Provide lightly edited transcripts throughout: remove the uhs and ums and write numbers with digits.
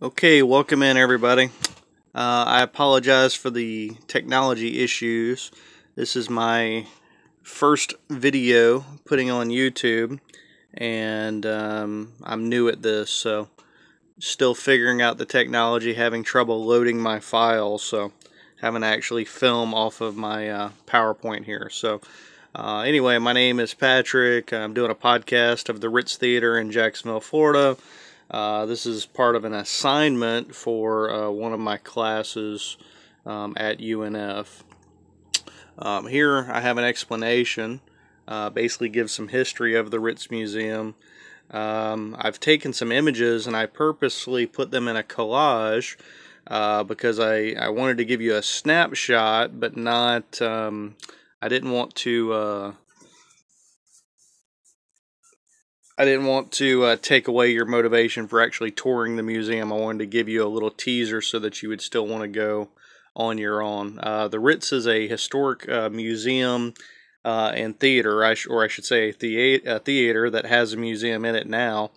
Okay, welcome in everybody. I apologize for the technology issues. This is my first video putting on YouTube, and I'm new at this, so still figuring out the technology, having trouble loading my files, so having to actually film off of my PowerPoint here. So anyway, my name is Patrick. I'm doing a podcast of the Ritz Theater in Jacksonville, Florida. This is part of an assignment for one of my classes at UNF. Here I have an explanation, basically gives some history of the Ritz Museum. I've taken some images and I purposely put them in a collage because I wanted to give you a snapshot, but not, I didn't want to take away your motivation for actually touring the museum. I wanted to give you a little teaser so that you would still want to go on your own. The Ritz is a historic museum and theater, or I should say a theater that has a museum in it now,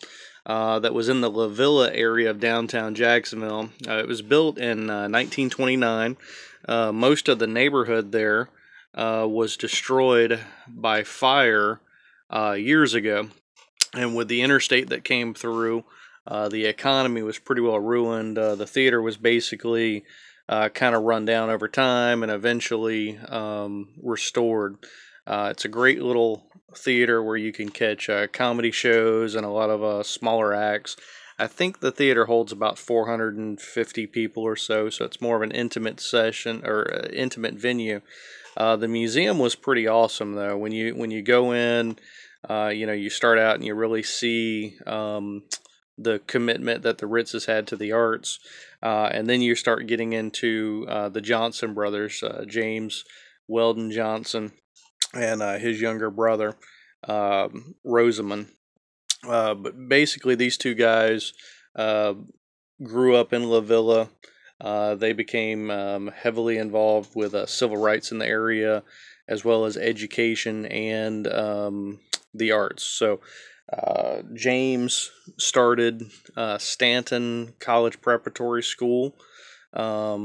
that was in the La Villa area of downtown Jacksonville. It was built in 1929. Most of the neighborhood there was destroyed by fire years ago. And with the interstate that came through, the economy was pretty well ruined. The theater was basically kind of run down over time and eventually restored. It's a great little theater where you can catch comedy shows and a lot of smaller acts. I think the theater holds about 450 people or so, so it's more of an intimate session or intimate venue. The museum was pretty awesome though. When you go in, you start out and you really see the commitment that the Ritz has had to the arts, and then you start getting into the Johnson brothers, James Weldon Johnson and his younger brother, Rosamond. But basically these two guys grew up in La Villa. They became heavily involved with civil rights in the area, as well as education and the arts. So James started Stanton College Preparatory School. A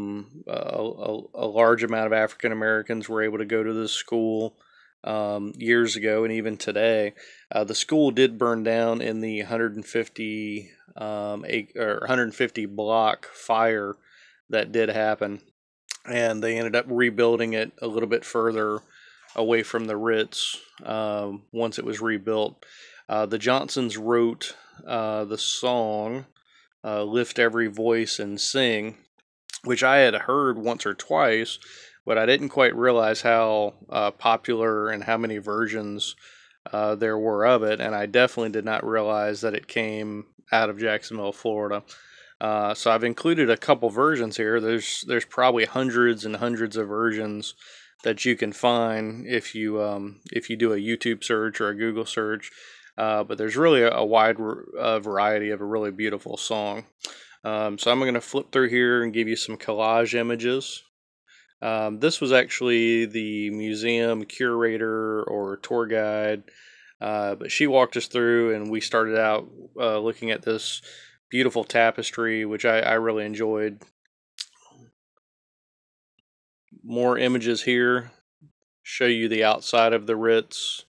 large amount of African Americans were able to go to this school years ago, and even today. The school did burn down in the 150 block fire that did happen, and they ended up rebuilding it a little bit further away from the Ritz once it was rebuilt. The Johnsons wrote the song Lift Every Voice and Sing, which I had heard once or twice, but I didn't quite realize how popular and how many versions there were of it, and I definitely did not realize that it came out of Jacksonville, Florida. So I've included a couple versions here. There's probably hundreds and hundreds of versions that you can find if you do a YouTube search or a Google search, but there's really a wide variety of a really beautiful song. So I'm going to flip through here and give you some collage images. This was actually the museum curator or tour guide, but she walked us through, and we started out looking at this beautiful tapestry, which I really enjoyed. More images here show you the outside of the Ritz.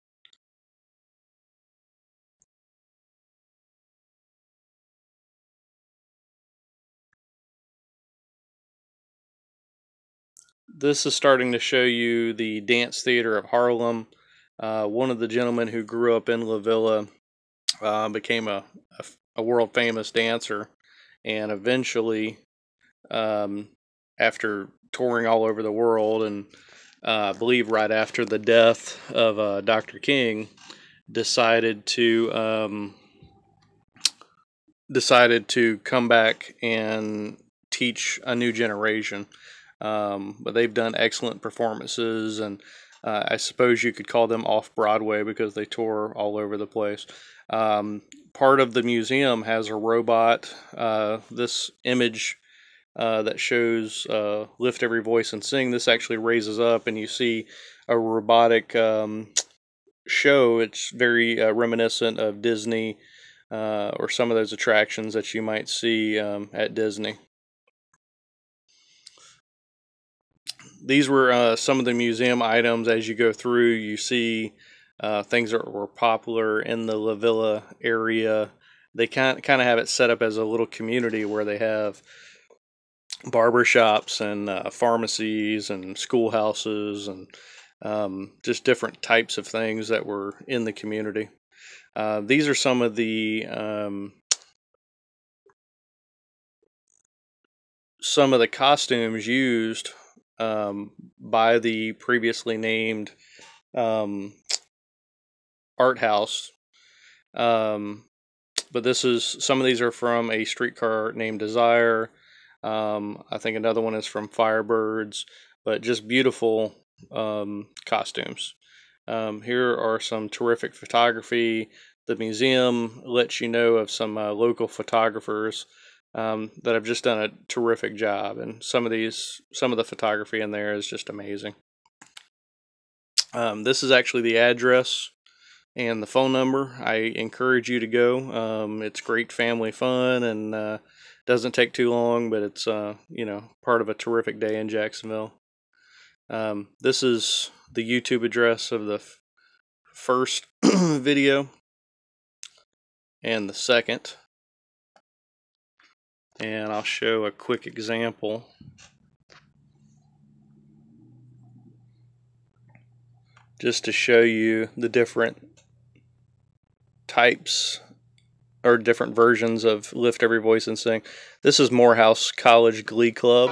This is starting to show you the Dance Theater of Harlem. One of the gentlemen who grew up in La Villa became a world famous dancer, and eventually, after touring all over the world, and I believe right after the death of Dr. King, decided to come back and teach a new generation. But they've done excellent performances, and I suppose you could call them off-Broadway because they tour all over the place. Part of the museum has a robot. This image that shows Lift Every Voice and Sing, this actually raises up and you see a robotic show. It's very reminiscent of Disney or some of those attractions that you might see at Disney. These were some of the museum items. As you go through, you see things that were popular in the La Villa area. They kind of have it set up as a little community where they have barbershops and pharmacies and schoolhouses and just different types of things that were in the community. These are some of the costumes used by the previously named art house. But some of these are from A Streetcar Named Desire. I think another one is from Firebirds, but just beautiful costumes. Here are some terrific photography. The museum lets you know of some local photographers that have just done a terrific job, and some of the photography in there is just amazing. This is actually the address and the phone number. I encourage you to go. It's great family fun, and doesn't take too long, but it's part of a terrific day in Jacksonville. This is the YouTube address of the first video and the second, and I'll show a quick example. Just to show you the different types or different versions of Lift Every Voice and Sing. This is Morehouse College Glee Club.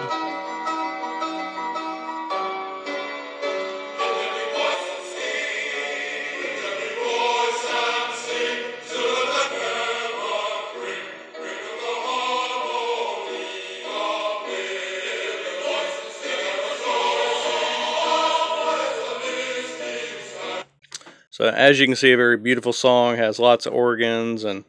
So as you can see, a very beautiful song, has lots of organs, and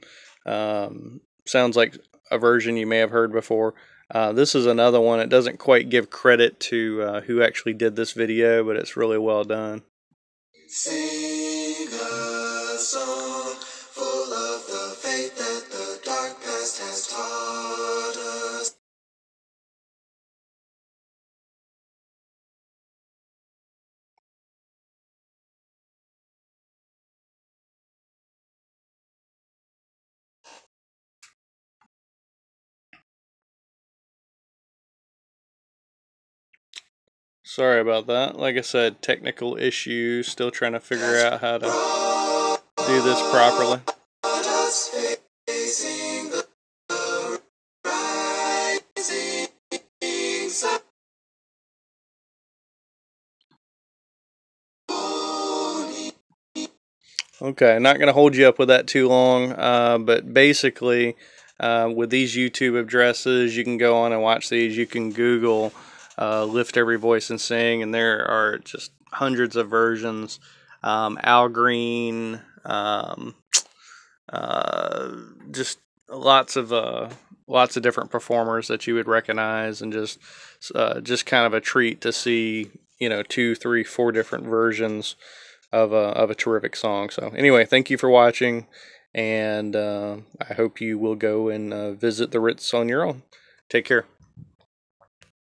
sounds like a version you may have heard before. This is another one. It doesn't quite give credit to who actually did this video, but it's really well done. Sing a song full of the faith that the dark past has taught us. Sorry about that. Like I said, technical issues. Still trying to figure out how to do this properly. Okay, not going to hold you up with that too long, but basically with these YouTube addresses, you can go on and watch these. You can Google Lift Every Voice and Sing, and there are just hundreds of versions. Al Green, just lots of different performers that you would recognize, and just kind of a treat to see 2, 3, 4 different versions of a terrific song. So anyway, thank you for watching, and I hope you will go and visit the Ritz on your own. Take care.